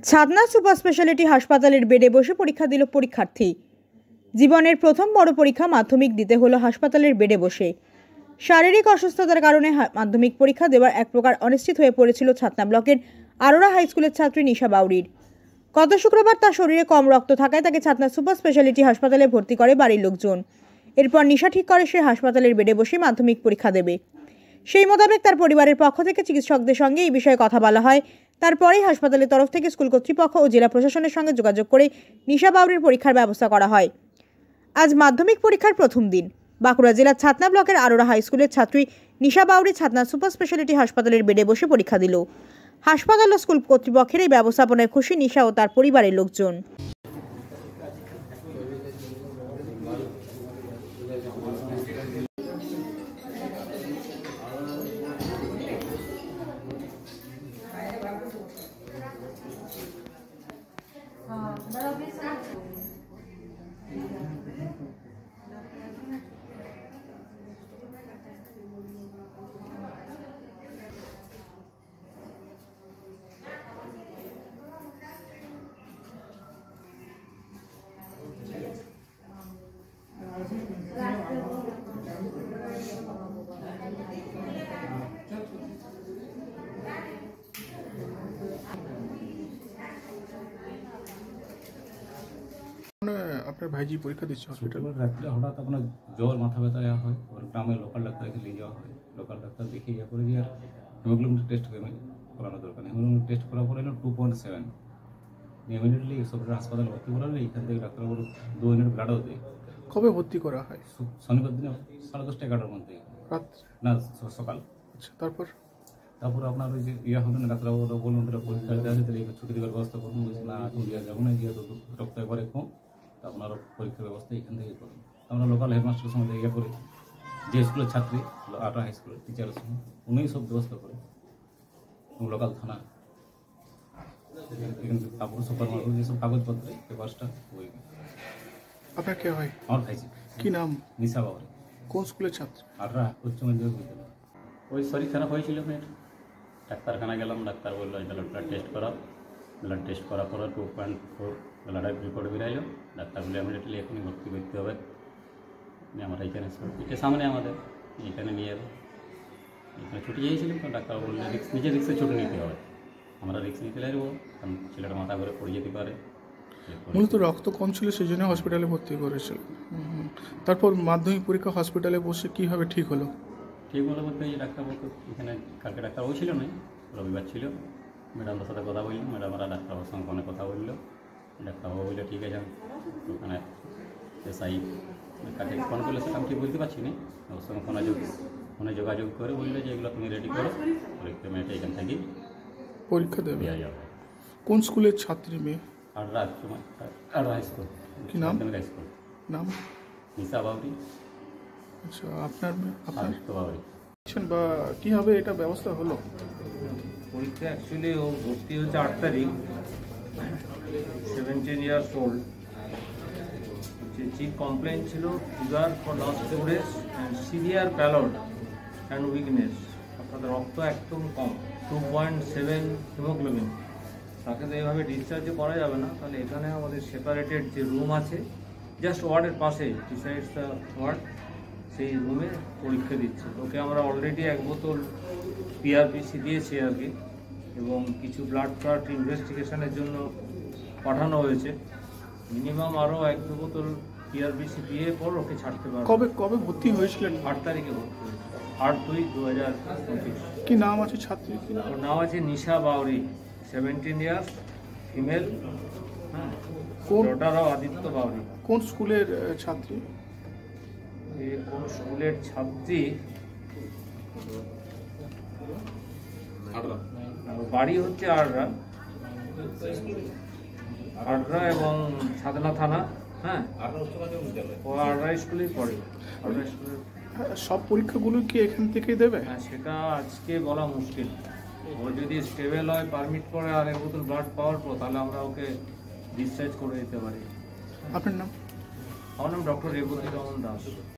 ছাদনা super speciality হাসপাতালের বেডে বসে পরীক্ষা দিল পরীক্ষার্থী। জীবনের প্রথম বড় পরীক্ষা মাধ্যমিক দিতে হলো হাসপাতালের বেডে বসে। শারীরিক অসুস্থতার কারণে মাধ্যমিক পরীক্ষা দেওয়ার এক প্রকার অনিশ্চিত হয়ে পড়েছিল ছাদনা ব্লকের আরোরা হাই স্কুলের ছাত্রী নিশা বাউরির। গত শুক্রবার তার শরীরে কম রক্ত থাকায় তাকে ছাদনা সুপার স্পেশালিটি হাসপাতালে ভর্তি করে বাড়ির লোকজন। এরপর নিশা ঠিক করে সে হাসপাতালের বেডে বসে মাধ্যমিক পরীক্ষা দেবে। সেই মোতাবেক তার পরিবারের পক্ষ থেকে চিকিৎসকদের সঙ্গে এই বিষয়ে কথা বলা হয়। তারপরেই হাসপাতালের তরফ থেকে স্কুল কর্তৃপক্ষ ও জেলা প্রশাসনের সঙ্গে যোগাযোগ করে নিশা বাউরির পরীক্ষার ব্যবস্থা করা হয়। আজ মাধ্যমিক পরীক্ষার প্রথম দিন। বাঁকুড়া জেলার ছাদনা ব্লকের আরোরা হাই স্কুলের ছাত্রী নিশা বাউরি ছাদনা সুপার স্পেশালিটি হাসপাতালের বেডে বসে পরীক্ষা দিল। হাসপাতাল ও স্কুল কর্তৃপক্ষের এই ব্যবস্থাপনায় খুশি নিশা ও তার পরিবারের লোকজন। আপনার ভাইজি পরীক্ষা দিচ্ছে হসপিটালে, রাত্রে হঠাৎ আপনার জ্বর মাথা ব্যথা হয়, ওর গ্রামের লোকাল ডাক্তারকে নিয়ে যাওয়া হয়। লোকাল ডাক্তার দেখে ইয়ে করে দিয়ে হিমোগ্লোবিন টেস্ট করানো দরকার। হিমোগ্লোবিন টেস্ট করার পরে 2.7 ইমিডিয়েটলি সরকারি হাসপাতালে ভর্তি করালে এখান থেকে ডাক্তারবাবু 2 ইউনিট ব্লাডও দেয়। কবে ভর্তি করা হয়? শনিবার দিনে 10:30 11টার মধ্যে, রাত না সকাল। আচ্ছা, তারপর আপনার ওই যে ইয়ে হবে না, ডাক্তারবাবু বলুন পরীক্ষা দিতে আসে, তাহলে ছুটি দেওয়ার ব্যবস্থা করুন। বলছি না, এখন দিয়ে যাবো না, যেহেতু রক্ত একবারে কম, তা আপনারা পরীক্ষার ব্যবস্থা এখান থেকে করুন। আমরা লোকাল হেডমাস্টারের সঙ্গে ইয়ে করি, যে স্কুলের ছাত্রী আরোরা হাই স্কুলের টিচারের সঙ্গে, উনি সব ব্যবস্থা করে। লোকাল থানা তারপর সুপার মার্কেট যেসব কাগজপত্র পেপারসটা ওই। আপনার কে হয়? আমার ভাইজি। কি নাম? নিশা বাউরি। কোন স্কুলের ছাত্র? আরোরা উচ্চ মাধ্যমিক বিদ্যালয়। ওই শরীর খারাপ হয়েছিল, মেয়ের ডাক্তারখানা গেলাম, ডাক্তার বললো ব্লাড টেস্ট করাও। ব্লাড টেস্ট করার পরে 2.4 ব্লাডের রিপোর্ট বেরাইলো। ডাক্তার বলে ইমিডিয়েটলি এখনই ভর্তি করতে হবে। আমরা এখানে এটা সামনে আমাদের এখানে নিয়ে যাবো। এখানে ছুটি চেয়েছিলাম, তো ডাক্তার বললে নিজের রিক্সে ছুটি নিতে হবে। আমরা রিক্স নিতে লাগবো, কারণ ছেলেটা মাথা করে পড়ে যেতে পারে। মূলত রক্ত কম ছিল, সেই জন্য হসপিটালে ভর্তি করেছিল। তারপর মাধ্যমিক পরীক্ষা হসপিটালে বসে কীভাবে ঠিক হলো? ঠিক হলো বলতে এই ডাক্তারবাবু এখানে কালকে ডাক্তারবাবু ছিল না, রবিবার ছিল। ম্যাডামদের সাথে কথা বললাম, ম্যাডামরা ডাক্তারবাবুর সঙ্গে ফোনে কথা বললো। ডাক্তারবাবু বললো ঠিক আছে। ওখানে এসআই কাকে ফোন করলে সেটা আমি ঠিক বলতে পারছি না, ওর সঙ্গে ফোনে যোগাযোগ করে বললো যে এগুলো তুমি রেডি করো, পরীক্ষা মেয়েটা এখান থেকেই পরীক্ষা দেওয়া যাবে। কোন স্কুলের ছাত্রী মেয়ে? Arora high school. কি নাম? High school. নাম? নিশা বাউরি। আচ্ছা, আপনার বাউরি বা কীভাবে এটা ব্যবস্থা হলো? পরীক্ষা অ্যাকচুয়ালি ও ভর্তি হচ্ছে 8 তারিখ, 17 years old। যে চিফ কমপ্লেন ছিল fever for last 2 days and severe pallor and weakness. অর্থাৎ রক্ত একদম কম, 2.7 হিমোগ্লোবিন। তাকে তো এইভাবে ডিসচার্জও করা যাবে না, তাহলে এখানে আমাদের সেপারেটেড যে রুম আছে জাস্ট ওয়ার্ডের পাশে, বিসাইডস দ্য ওয়ার্ড, সেই রুমে পরীক্ষা দিচ্ছে। ওকে আমরা অলরেডি 1 বোতল পিআরপিসি দিয়েছি আর কি, এবং কিছু ব্লাড ইনভেস্টিগেশনের জন্য পাঠানো হয়েছে। মিনিমাম আরও 1-2 বোতল পিআরপিসি দিয়ে পর ওকে ছাড়তে পারবে। কবে ভর্তি হয়েছিলেন? 8 তারিখে ভর্তি হয়েছে, 8/2/2025। কি নাম আছে ছাত্রী? ওর নাম আছে Nisha Bauri, 17 years, female, daughter of Aditya Bauri. কোন স্কুলের ছাত্রী? কোন স্কুলের ছাত্রী? বাড়ি হচ্ছে আররা এবং ছাদনা থানা। হ্যাঁ, ও আররা স্কুলেই পড়ে। আররা স্কুলের সব পরীক্ষাগুলো কি এখান থেকেই দেবে? হ্যাঁ, সেটা আজকে বলা মুশকিল। ও যদি স্টেবল হয়, পারমিট করে আর 1 বোতল ব্লাড পাওয়ার পর, তাহলে আমরা ওকে ডিসচার্জ করে দিতে পারি। আপনার নাম? আমার নাম ডক্টর রেবতী রমন দাস।